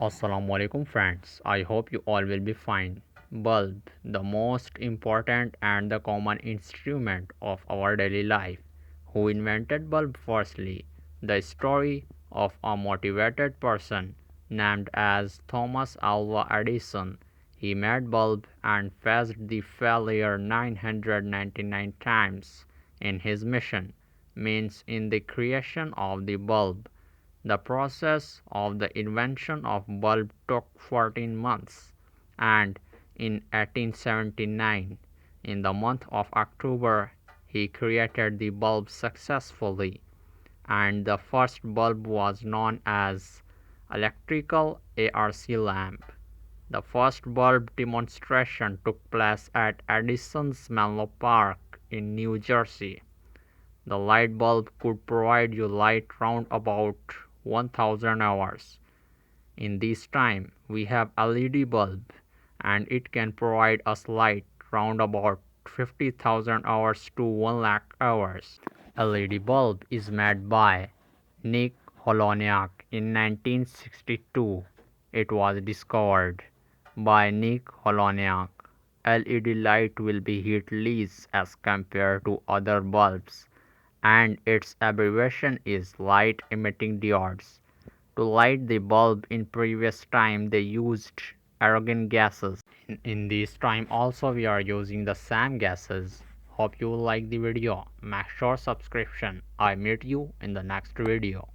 Assalamualaikum friends, I hope you all will be fine. Bulb, the most important and the common instrument of our daily life. Who invented bulb firstly? The story of a motivated person named as Thomas Alva Edison. He made bulb and faced the failure 999 times in his mission, means in the creation of the bulb. The process of the invention of bulb took 14 months, and in 1879, in the month of October, he created the bulb successfully, and the first bulb was known as electrical ARC lamp. The first bulb demonstration took place at Edison's Menlo Park in New Jersey. The light bulb could provide you light round about 1000 hours. In this time, we have LED bulb and it can provide us light round about 50,000 hours to 1 lakh hours. LED bulb is made by Nick Holoniak in 1962. It was discovered by Nick Holoniak. LED light will be heat less as compared to other bulbs, and its abbreviation is light emitting diodes. To light the bulb in previous time they used argon gases. In this time also we are using the same gases. Hope you like the video. Make sure subscription. I meet you in the next video.